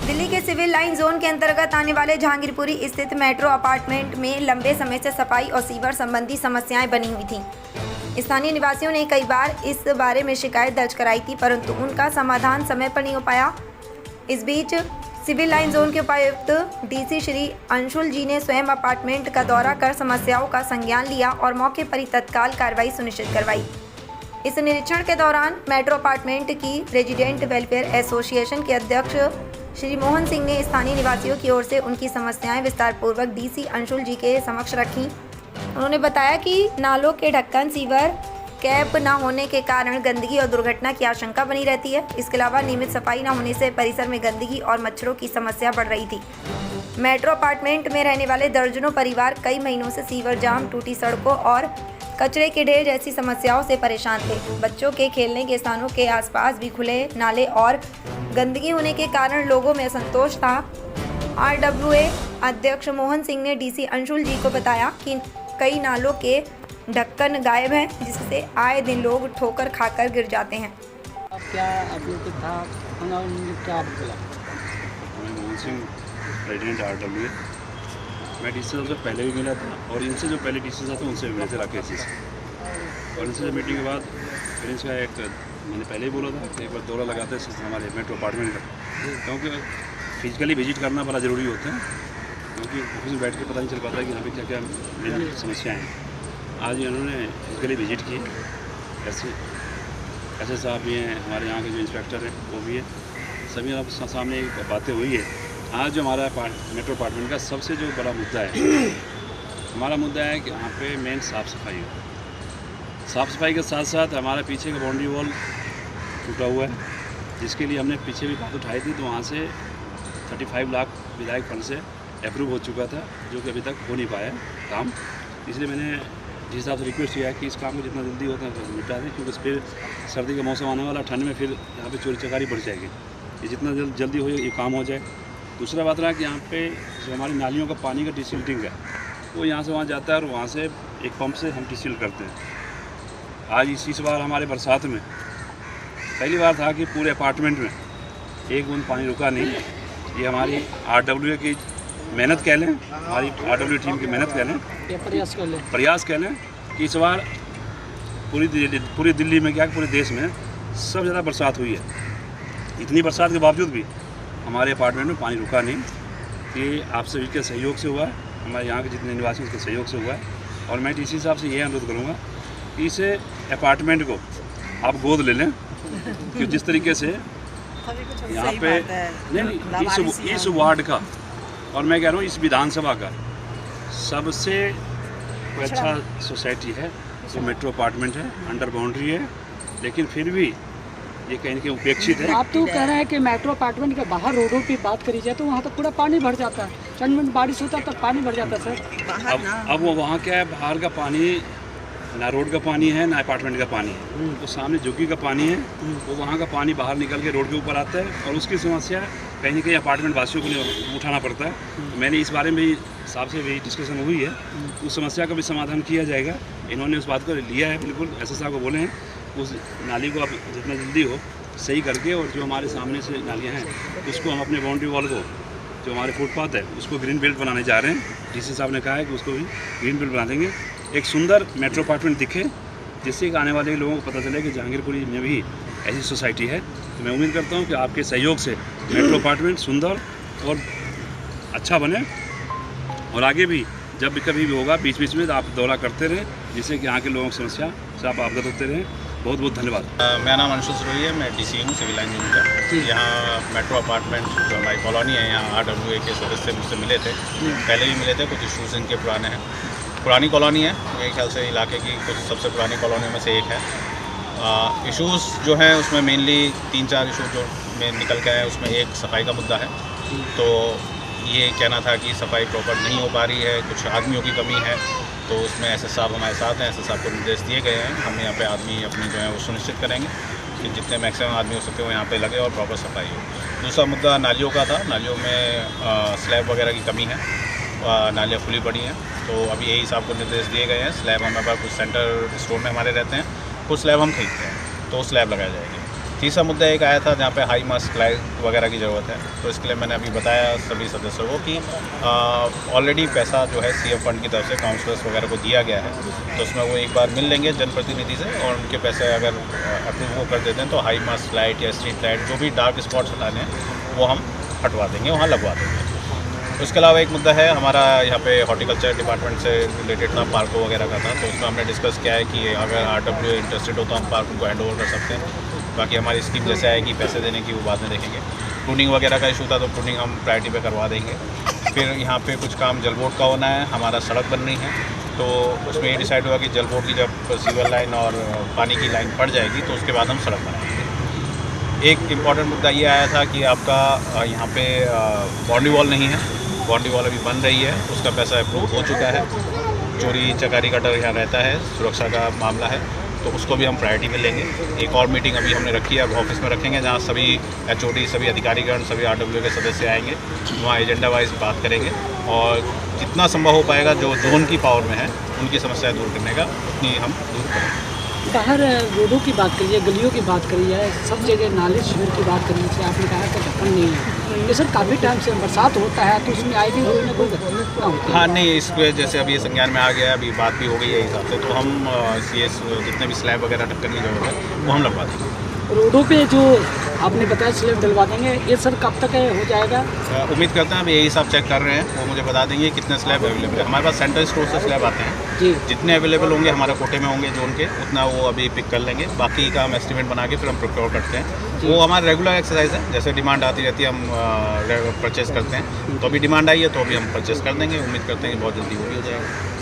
दिल्ली के civil line zone के अंतर्गत आने वाले जहांगीरपुरी स्थित मेट्रो अपार्टमेंट में लंबे समय से सफाई और सीवर संबंधी समस्याएं बनी हुई थीं। स्थानीय निवासियों ने कई बार इस बारे में शिकायत दर्ज कराई थी, परंतु उनका समाधान समय पर नहीं हो पाया। इस बीच सिविल लाइन जोन के उपायुक्त डीसी श्री अंशुल जी ने स्वयं अपार्टमेंट का दौरा कर समस्याओं का संज्ञान लिया और मौके पर ही तत्काल कार्रवाई सुनिश्चित करवाई। इस निरीक्षण के दौरान मेट्रो अपार्टमेंट की रेजिडेंट वेलफेयर एसोसिएशन के अध्यक्ष श्री मोहन सिंह ने स्थानीय निवासियों की ओर से उनकी समस्याएं विस्तारपूर्वक डीसी अंशुल जी के समक्ष रखी। उन्होंने बताया कि नालों के ढक्कन, सीवर कैप न होने के कारण गंदगी और दुर्घटना की आशंका बनी रहती है। इसके अलावा नियमित सफाई न होने से परिसर में गंदगी और मच्छरों की समस्या बढ़ रही थी। मेट्रो अपार्टमेंट में रहने वाले दर्जनों परिवार कई महीनों से सीवर जाम, टूटी सड़कों और कचरे के ढेर जैसी समस्याओं से परेशान थे। बच्चों के खेलने के स्थानों के आसपास भी खुले नाले और गंदगी होने के कारण लोगों में असंतोष था। RWA अध्यक्ष मोहन सिंह ने डीसी अंशुल जी को बताया कि कई नालों के ढक्कन गायब हैं, जिससे आए दिन लोग ठोकर खाकर गिर जाते हैं। अब क्या अभी था क्या बोला? मैं मोहन सिंह, प्रेसिडेंट RWA। मैं डीसी साहब से पहले भी मिला था और इनसे जो पहले डीसी साहब थे उनसे भी मिले थे राकेश जी से। और इनसे मीटिंग के बाद फिर इसका मैंने पहले ही बोला था कि एक बार दौरा लगाते हैं हमारे मेट्रो अपार्टमेंट का, क्योंकि फिजिकली विजिट करना बड़ा ज़रूरी होता है, क्योंकि ऑफिस में बैठ के पता नहीं चल पाता कि यहाँ पे क्या क्या मेन समस्याएँ हैं। आज इन्होंने फिजिकली विजिट की, ऐसे साहब भी हैं, हमारे यहाँ के जो इंस्पेक्टर हैं वो भी है, सभी आप सामने बातें हुई है। आज जो हमारा मेट्रो अपार्टमेंट का सबसे जो बड़ा मुद्दा है, हमारा मुद्दा है कि यहाँ पे मेन साफ़ सफाई हो। साफ़ सफाई के साथ साथ हमारा पीछे का बाउंड्री वॉल टूटा हुआ है, जिसके लिए हमने पीछे भी बात उठाई थी, तो वहाँ से 35 लाख विधायक फंड से अप्रूव हो चुका था, जो कि अभी तक हो नहीं पाया काम। इसलिए मैंने जिस हिसाब से रिक्वेस्ट किया है कि इस काम को जितना जल्दी होता है निपटा दें, क्योंकि फिर सर्दी का मौसम आने वाला, ठंड में फिर यहाँ पे चोरी चकारी बढ़ जाएगी। ये जितना जल्दी हो ये काम हो जाए। दूसरा बात रहा कि यहाँ पे जो हमारी नालियों का पानी का डिसिल्टिंग है, वो यहाँ से वहाँ जाता है और वहाँ से एक पंप से हम डिसिल्ट करते हैं। आज इस बार हमारे बरसात में पहली बार था कि पूरे अपार्टमेंट में एक बूंद पानी रुका नहीं। ये हमारी RWA की मेहनत कह लें, हमारी RWA टीम की मेहनत कह लें, प्रयास कह लें कि इस बार पूरी दिल्ली में क्या पूरे देश में सबसे ज़्यादा बरसात हुई है। इतनी बरसात के बावजूद भी हमारे अपार्टमेंट में पानी रुका नहीं। ये आप सभी के सहयोग से हुआ है, हमारे यहाँ के जितने निवासी उसके सहयोग से हुआ है। और मैं डीसी साहब से ये अनुरोध करूँगा कि इस अपार्टमेंट को आप गोद ले लें, कि जिस तरीके से यहाँ पे नहीं इस वार्ड का और मैं कह रहा हूँ इस विधानसभा का सबसे अच्छा सोसाइटी है जो मेट्रो अपार्टमेंट है, अंडर बाउंड्री है, लेकिन फिर भी ये कहीं के उपेक्षित है। आप तो कह रहे हैं कि मेट्रो अपार्टमेंट के बाहर रोडों की बात करी जाए तो वहाँ तो पूरा पानी भर जाता है, चंद मिनट बारिश होता है तो पानी भर जाता है सर। अब वो वहाँ क्या है, बाहर का पानी ना रोड का पानी है ना अपार्टमेंट का पानी है, तो सामने झुग्गी का पानी है, वो वहाँ का पानी बाहर निकल के रोड के ऊपर आता है और उसकी समस्या कहीं ना कहीं अपार्टमेंट वासियों को उठाना पड़ता है। मैंने इस बारे में भी साहब से भी डिस्कशन हुई है, उस समस्या का भी समाधान किया जाएगा। इन्होंने उस बात को लिया है, बिल्कुल ऐसे साहब को बोले हैं उस नाली को अब जितना जल्दी हो सही करके, और जो हमारे सामने से नालियाँ हैं उसको हम अपने बाउंड्री वॉल को, जो हमारे फुटपाथ है उसको ग्रीन बेल्ट बनाने जा रहे हैं। डीसी साहब ने कहा है कि उसको भी ग्रीन बेल्ट बना देंगे, एक सुंदर मेट्रो अपार्टमेंट दिखे, जिससे कि आने वाले लोगों को पता चले कि जहांगीरपुरी में भी ऐसी सोसाइटी है। तो मैं उम्मीद करता हूँ कि आपके सहयोग से मेट्रो अपार्टमेंट सुंदर और अच्छा बने, और आगे भी जब भी कभी भी होगा बीच बीच में आप दौरा करते रहें, जिससे कि यहाँ के लोगों की समस्या से आप अवगत होते रहें। बहुत बहुत धन्यवाद। मेरा नाम अंशुल सरोही है, मैं डीसी हूँ सिविल लाइन जोन का। यहाँ मेट्रो अपार्टमेंट जो हमारी कॉलोनी है, यहाँ RWA के सदस्य मुझसे मिले थे, पहले भी मिले थे। कुछ इशूज़ इनके पुराने हैं, पुरानी कॉलोनी है, मेरे ख्याल से इलाके की कुछ सबसे पुरानी कॉलोनी में से एक है। इशूज़ जो हैं उसमें मेनली 3-4 इशू जो निकल के आए, उसमें एक सफाई का मुद्दा है। तो ये कहना था कि सफाई प्रॉपर नहीं हो पा रही है, कुछ आदमियों की कमी है, तो उसमें एसएस साहब हमारे साथ हैं, एसएस साहब को निर्देश दिए गए हैं। हम यहाँ पे आदमी अपनी जो है वो सुनिश्चित करेंगे कि जितने मैक्सिमम आदमी हो सकते हो यहाँ पे लगे और प्रॉपर सफाई हो। दूसरा मुद्दा नालियों का था, नालियों में स्लैब वगैरह की कमी है, नालियाँ खुली पड़ी हैं, तो अभी यही साहब को निर्देश दिए गए हैं। स्लैब हमारे पास कुछ सेंटर स्टोर में हमारे रहते हैं, कुछ स्लैब हम खरीदते हैं, तो स्लैब लगाई जाएगी। तीसरा मुद्दा एक आया था जहाँ पे हाई मास्ट लाइट वगैरह की ज़रूरत है, तो इसके लिए मैंने अभी बताया सभी सदस्यों को कि ऑलरेडी पैसा जो है सीएम फंड की तरफ से काउंसलर्स वगैरह को दिया गया है, तो उसमें वो एक बार मिल लेंगे जनप्रतिनिधि से और उनके पैसे अगर अप्रूव वो कर देते हैं तो हाई मास्ट लाइट या स्ट्रीट लाइट जो भी डार्क स्पॉट्स हटाने हैं वो हम हटवा देंगे, वहाँ लगवा देंगे। उसके अलावा एक मुद्दा है हमारा यहाँ पे हॉर्टिकल्चर डिपार्टमेंट से रिलेटेड था, पार्कों वगैरह का था, तो उसमें हमने डिस्कस किया है कि अगर RWA इंटरेस्टेड हो तो हम पार्क को हैंड ओवर कर सकते हैं। बाकी हमारी स्कीम जैसे आएगी पैसे देने की वो बाद में देखेंगे। प्रूनिंग वगैरह का इशू था तो प्रूनिंग हम प्रायोरिटी पे करवा देंगे। फिर यहाँ पे कुछ काम जल बोर्ड का होना है, हमारा सड़क बन रही है, तो उसमें ये डिसाइड हुआ कि जल बोर्ड की जब सीवर लाइन और पानी की लाइन पड़ जाएगी तो उसके बाद हम सड़क बनाएंगे। एक इम्पॉर्टेंट मुद्दा ये आया था कि आपका यहाँ पे बाउंड्री वॉल नहीं है, बाउंड्री वॉल अभी बन रही है, उसका पैसा अप्रूव हो चुका है। चोरी चकारी का डर यहाँ रहता है, सुरक्षा का मामला है, तो उसको भी हम प्रायोरिटी में लेंगे। एक और मीटिंग अभी हमने रखी है, अब ऑफिस में रखेंगे जहाँ सभी HOD, सभी अधिकारीगण, सभी RWA के सदस्य आएंगे, वहाँ एजेंडा वाइज बात करेंगे और जितना संभव हो पाएगा जो जोन की पावर में है उनकी समस्याएं दूर करने का उतनी हम दूर करेंगे। बाहर रोडों की बात करिए, गलियों की बात करिए, सब जगह नाले शहर की बात करिए, जैसे आपने कहा कि ढक्कन नहीं है, ये सर काफ़ी टाइम से बरसात होता है तो उसमें आएगी कोई ना कोई घटना होती है। हाँ नहीं, इसको जैसे अभी संज्ञान में आ गया, अभी बात भी हो गई है हिसाब से, तो हम ये जितने भी स्लैब वगैरह ढक्कन की जरूरत है वो हम लगवा देंगे। रोडों पे जो आपने बताया स्लैब डलवा देंगे, ये सर कब तक हो जाएगा? उम्मीद करते हैं, अभी यही सब चेक कर रहे हैं, वो मुझे बता देंगे कितने स्लैब अवेलेबल है। हमारे पास सेंट्रल स्टोर से स्लैब आते हैं जी, जितने अवेलेबल होंगे हमारे कोटे में होंगे जोन के, उतना वो अभी पिक कर लेंगे। बाकी का हम एस्टिमेट बना के फिर हम प्रोक्योर करते हैं। वो हमारा रेगुलर एक्सरसाइज है, जैसे डिमांड आती रहती है हम परचेज़ करते हैं, तो अभी डिमांड आई है तो अभी हम परचेज़ कर देंगे। उम्मीद करते हैं कि बहुत जल्दी वो भी हो जाएगा।